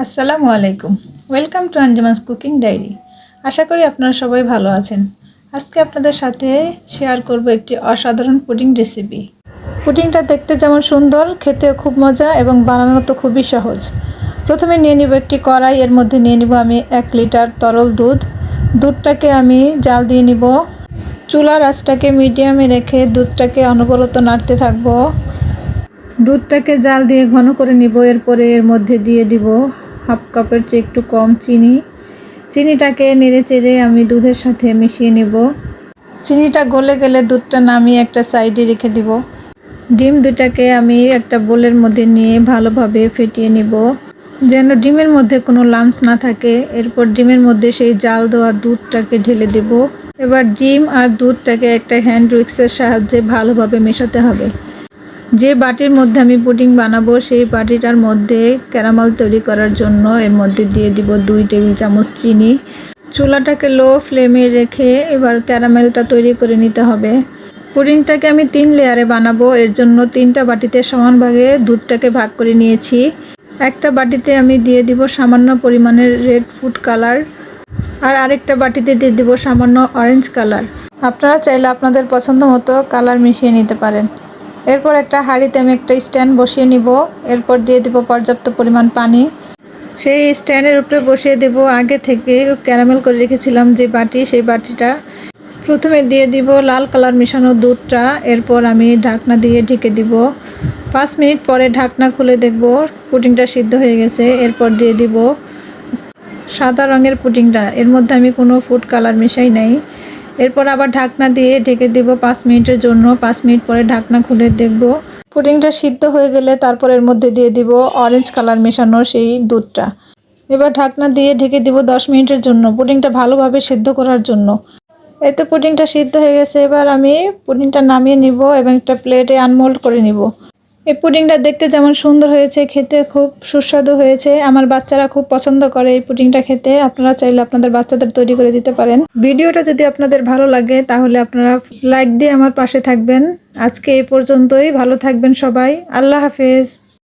আসসালামু আলাইকুম। Welcome to Anjuman's cooking diary. আশা করি আপনারা সবাই ভালো আছেন। আজকে আপনাদের সাথে শেয়ার করব একটি অসাধারণ পুডিং রেসিপি। পুডিংটা দেখতে যেমন সুন্দর, খেতেও খুব মজা এবং বানানো তো খুবই সহজ। প্রথমে নিয়ে নিব একটি কড়াই, এর মধ্যে নিয়ে নিব আমি 1 লিটার তরল দুধ। দুধটাকে আমি জাল দিয়ে নিব। চুলার আঁচটাকে মিডিয়ামে রেখে দুধটাকে অনবরত নাড়তে থাকবো। দুধটাকে জাল দিয়ে ঘন করে নিব। এরপরে এর মধ্যে দিয়ে দিব হাফ কাপের চেয়ে একটু কম চিনি। চিনিটাকে নেড়ে চেড়ে আমি দুধের সাথে মিশিয়ে নেব। চিনিটা গলে গেলে দুধটা নামিয়ে একটা সাইডে রেখে দিব। ডিম দুটাকে আমি একটা বোলের মধ্যে নিয়ে ভালোভাবে ফেটিয়ে নিব, যেন ডিমের মধ্যে কোনো লাম্পস না থাকে। এরপর ডিমের মধ্যে সেই জাল দেওয়া দুধটাকে ঢেলে দেব। এবার ডিম আর দুধটাকে একটা হ্যান্ড উইক্সের সাহায্যে ভালোভাবে মেশাতে হবে। যে বাটির মধ্যে আমি পুডিং বানাবো সেই বাটিটার মধ্যে ক্যারামেল তৈরি করার জন্য এর মধ্যে দিয়ে দিব 2 টেবিল চামচ চিনি। চুলাটাকে লো ফ্লেমে রেখে এবার ক্যারামেলটা তৈরি করে নিতে হবে। পুডিংটাকে আমি 3 লেয়ারে বানাবো, এর জন্য 3টা বাটিতে সমান ভাগে দুধটাকে ভাগ করে নিয়েছি। একটা বাটিতে আমি দিয়ে দিব সামান্য পরিমাণের রেড ফুড কালার, আর আরেকটা বাটিতে দিয়ে দিব সামান্য অরেঞ্জ কালার। আপনারা চাইলে আপনাদের পছন্দ মতো কালার মিশিয়ে নিতে পারেন। এরপর একটা হাঁড়িতে আমি একটা স্ট্যান্ড বসিয়ে নিব। এরপর দিয়ে দেব পর্যাপ্ত পরিমাণ পানি। সেই স্ট্যান্ডের উপরে বসিয়ে দেব আগে থেকে ক্যারামেল করে রেখেছিলাম যে বাটি, সেই বাটিটা। প্রথমে দিয়ে দিব লাল কালার মেশানো দুধটা। এরপর আমি ঢাকনা দিয়ে ঢেকে দিব। 5 মিনিট পরে ঢাকনা খুলে দেখব পুডিংটা সিদ্ধ হয়ে গেছে। এরপর দিয়ে দিব সাদা রঙের পুডিংটা, এর মধ্যে আমি কোনো ফুড কালার মেশাই নাই। এরপর আবার ঢাকনা দিয়ে ঢেকে দেব 5 মিনিটের জন্য। 5 মিনিট পরে ঢাকনা খুলে দেখব পুডিংটা সিদ্ধ হয়ে গেলে তারপর এর মধ্যে দিয়ে দিব অরেঞ্জ কালার মেশানো সেই দুধটা। এবার ঢাকনা দিয়ে ঢেকে দিব 10 মিনিটের জন্য, পুডিংটা ভালোভাবে সিদ্ধ করার জন্য। এই তো পুডিংটা সিদ্ধ হয়ে গেছে। এবার আমি পুডিংটা নামিয়ে নিব এবং একটা প্লেটে আনমোল্ড করে নিব। এই পুডিংটা দেখতে যেমন সুন্দর হয়েছে, খেতে খুব সুস্বাদু হয়েছে। আমার বাচ্চারা খুব পছন্দ করে এই পুডিংটা খেতে। আপনারা চাইলে আপনাদের বাচ্চাদের তৈরি করে দিতে পারেন। ভিডিওটা যদি আপনাদের ভালো লাগে তাহলে আপনারা লাইক দিয়ে আমার পাশে থাকবেন। আজকে এই পর্যন্তই। ভালো থাকবেন সবাই। আল্লাহ হাফেজ।